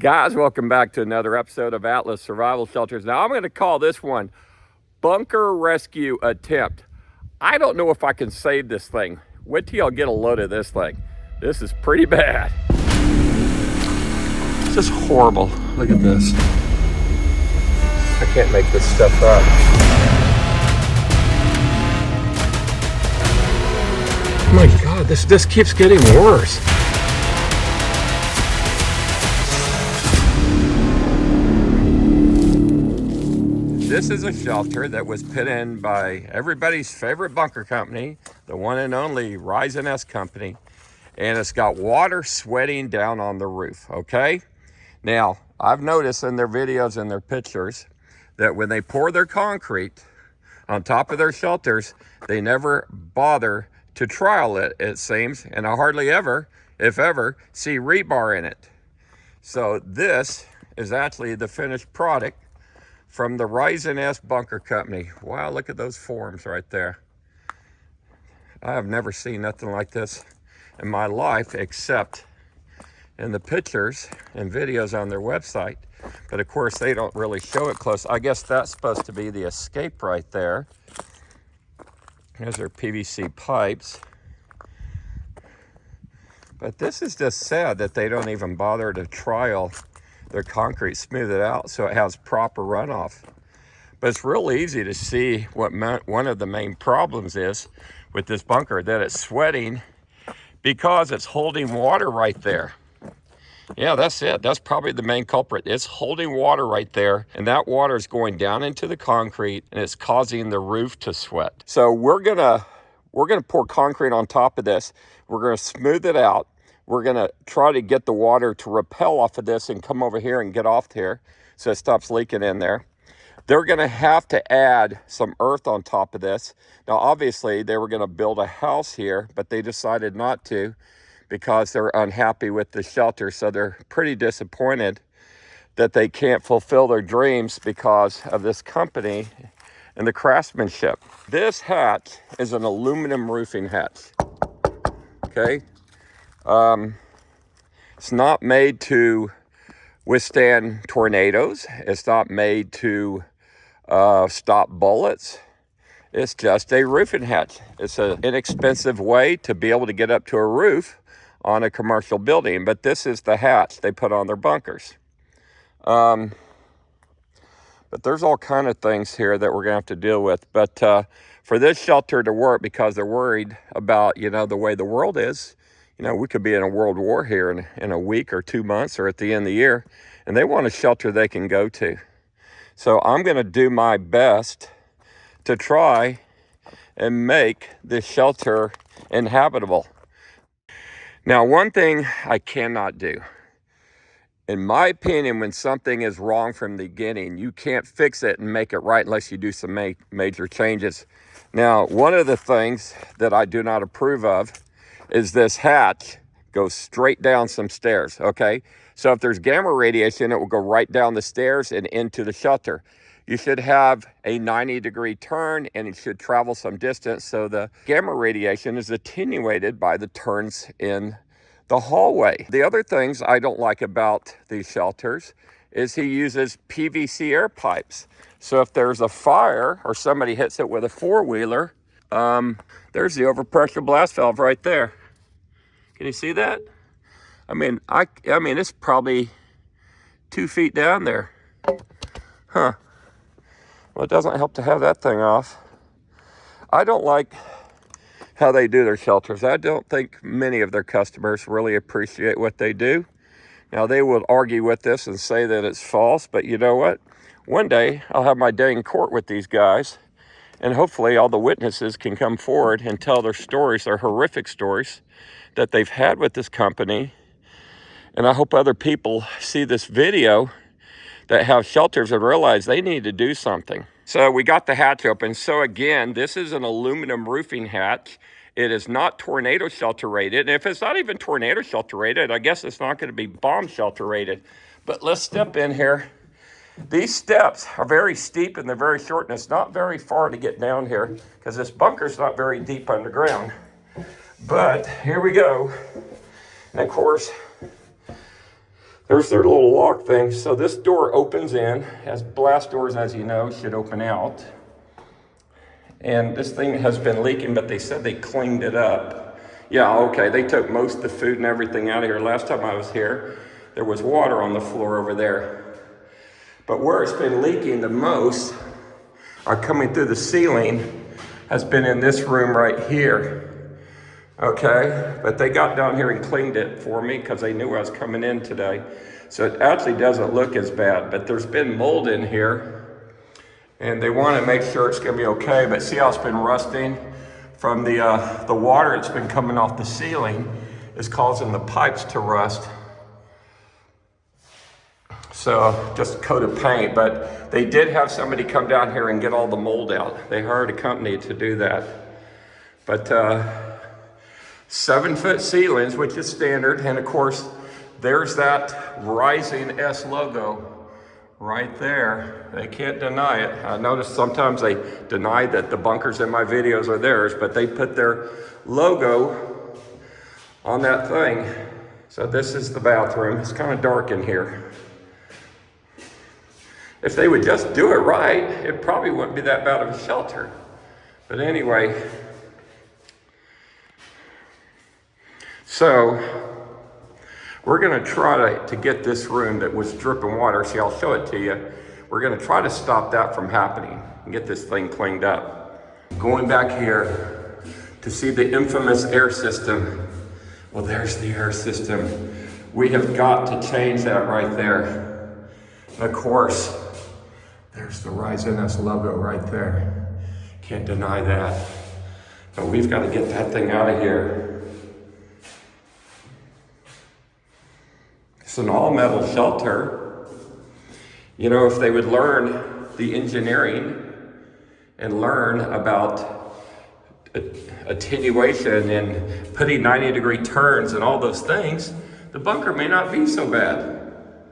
Guys, welcome back to another episode of Atlas Survival Shelters. Now, I'm going to call this one Bunker Rescue Attempt. I don't know if I can save this thing. Wait till y'all get a load of this thing. This is pretty bad. This is horrible. Look at this. I can't make this stuff up. Oh my God, this keeps getting worse. This is a shelter that was put in by everybody's favorite bunker company, the one and only Rise and S company, and it's got water sweating down on the roof, okay? Now, I've noticed in their videos and their pictures that when they pour their concrete on top of their shelters, they never bother to trial it, it seems, and I hardly ever, if ever, see rebar in it. So this is actually the finished product from the Rise and S Bunker Company. Wow, look at those forms right there. I have never seen nothing like this in my life except in the pictures and videos on their website. But of course, they don't really show it close. I guess that's supposed to be the escape right there. Here's their PVC pipes. But this is just sad that they don't even bother to trial their concrete, smooth it out so it has proper runoff. But it's real easy to see what one of the main problems is with this bunker, that it's sweating because it's holding water right there. Yeah, that's it. That's probably the main culprit. It's holding water right there, and that water is going down into the concrete and it's causing the roof to sweat. So we're gonna pour concrete on top of this. We're gonna smooth it out. We're gonna try to get the water to repel off of this and come over here and get off here so it stops leaking in there. They're gonna have to add some earth on top of this. Now, obviously, they were gonna build a house here, but they decided not to because they're unhappy with the shelter. So they're pretty disappointed that they can't fulfill their dreams because of this company and the craftsmanship. This hatch is an aluminum roofing hatch, okay? It's not made to withstand tornadoes. It's not made to stop bullets. It's just a roofing hatch. It's an inexpensive way to be able to get up to a roof on a commercial building, but this is the hatch they put on their bunkers. But there's all kind of things here that we're gonna have to deal with. But for this shelter to work, because they're worried about, you know, the way the world is, you know, we could be in a world war here in a week or 2 months or at the end of the year, and they want a shelter they can go to. So I'm going to do my best to try and make this shelter inhabitable. Now, one thing I cannot do, in my opinion, when something is wrong from the beginning, you can't fix it and make it right unless you do some major changes. Now, one of the things that I do not approve of is this hatch goes straight down some stairs, okay? So if there's gamma radiation, it will go right down the stairs and into the shelter. You should have a 90-degree turn and it should travel some distance so the gamma radiation is attenuated by the turns in the hallway. The other things I don't like about these shelters is he uses PVC air pipes. So if there's a fire or somebody hits it with a four-wheeler, there's the overpressure blast valve right there. Can you see that? I mean, it's probably 2 feet down there. Huh. Well, it doesn't help to have that thing off. I don't like how they do their shelters. I don't think many of their customers really appreciate what they do. Now, they will argue with this and say that it's false, but you know what? One day, I'll have my day in court with these guys, and hopefully all the witnesses can come forward and tell their stories, their horrific stories that they've had with this company. And I hope other people see this video that have shelters and realize they need to do something. So we got the hatch open. So again, this is an aluminum roofing hatch. It is not tornado shelter rated. And if it's not even tornado shelter rated, I guess it's not going to be bomb shelter rated. But let's step in here. These steps are very steep and they're very short, and it's not very far to get down here because this bunker's not very deep underground. But here we go. And of course, There's their little lock thing. So this door opens in, as blast doors, as you know, should open out. And this thing has been leaking, but they said they cleaned it up. Yeah, okay, they took most of the food and everything out of here. Last time I was here, there was water on the floor over there. But where it's been leaking the most, or coming through the ceiling, has been in this room right here. Okay, but they got down here and cleaned it for me because they knew I was coming in today. So it actually doesn't look as bad, but there's been mold in here and they want to make sure it's gonna be okay. But see how it's been rusting from the water that's been coming off the ceiling is causing the pipes to rust. So just a coat of paint, but they did have somebody come down here and get all the mold out. They hired a company to do that. But 7-foot ceilings, which is standard. And of course, there's that Rising S logo right there. They can't deny it. I notice sometimes they deny that the bunkers in my videos are theirs, but they put their logo on that thing. So this is the bathroom. It's kind of dark in here. If they would just do it right, it probably wouldn't be that bad of a shelter. But anyway, so we're gonna try to get this room that was dripping water. See, I'll show it to you. We're gonna try to stop that from happening and get this thing cleaned up. Going back here to see the infamous air system. Well, there's the air system. We have got to change that right there. And of course, there's the Rising S logo right there. Can't deny that. But we've got to get that thing out of here. It's an all-metal shelter. You know, if they would learn the engineering and learn about attenuation and putting 90-degree turns and all those things, the bunker may not be so bad.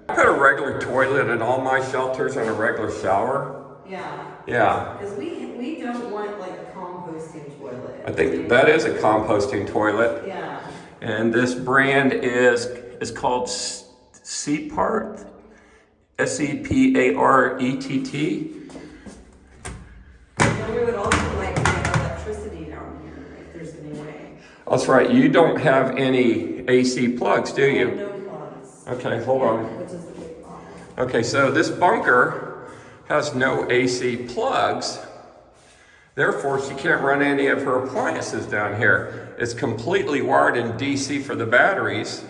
I put a regular toilet in all my shelters and a regular shower. Yeah. Yeah. Because we don't want like a composting toilet. I think that is a composting toilet. Yeah. And this brand is called Sulpher, S-E-P-A-R-E-T-T. And we would also like to get electricity down here if there's any way. That's right. You don't have any AC plugs, do you? No plugs. Okay, hold on. Which is the big problem. Okay, so this bunker has no AC plugs. Therefore, she can't run any of her appliances down here. It's completely wired in DC for the batteries,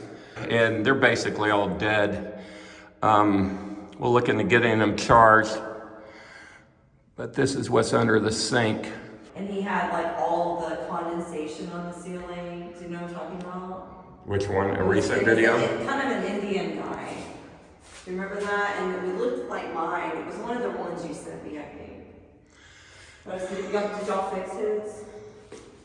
and they're basically all dead. We're looking at getting them charged, but this is what's under the sink. And he had like all the condensation on the ceiling. Do you know what I'm talking about? Which one? A recent video? Kind of an Indian guy. Do you remember that? And it looked like mine. It was one of the ones you sent me, I think. Did y'all fix his?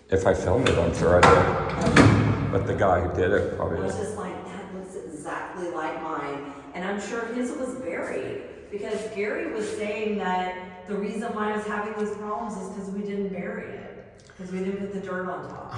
If I filmed it, I'm sure I did. But the guy who did it probably I was did. just like, that looks exactly like mine. And I'm sure his was buried. Because Gary was saying that the reason why I was having these problems is because we didn't bury it. Because we didn't put the dirt on top.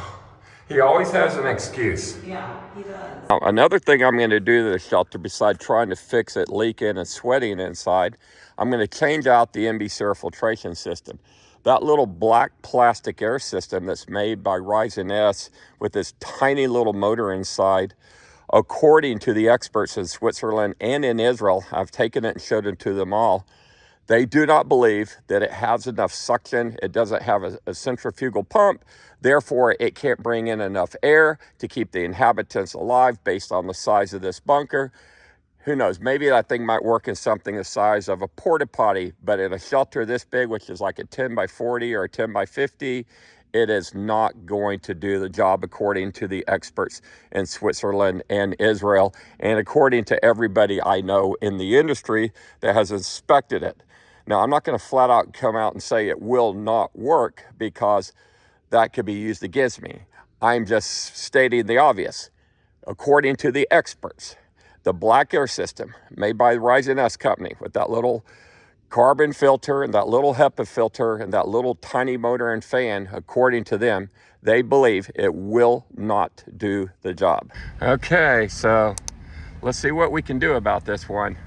He always has an excuse. Yeah, he does. Another thing I'm going to do to the shelter, besides trying to fix it leaking and sweating inside, I'm going to change out the NBC air filtration system. That little black plastic air system that's made by Rising S with this tiny little motor inside, according to the experts in Switzerland and in Israel, I've taken it and showed it to them all, they do not believe that it has enough suction. It doesn't have a centrifugal pump. Therefore, it can't bring in enough air to keep the inhabitants alive based on the size of this bunker. Who knows, maybe that thing might work in something the size of a porta potty, but in a shelter this big, which is like a 10 by 40 or a 10 by 50, it is not going to do the job according to the experts in Switzerland and Israel, and according to everybody I know in the industry that has inspected it. Now, I'm not going to flat out come out and say it will not work because that could be used against me. I'm just stating the obvious. According to the experts, the black air system made by the Rising S company with that little carbon filter and that little HEPA filter and that little tiny motor and fan, according to them, they believe it will not do the job. Okay, so let's see what we can do about this one.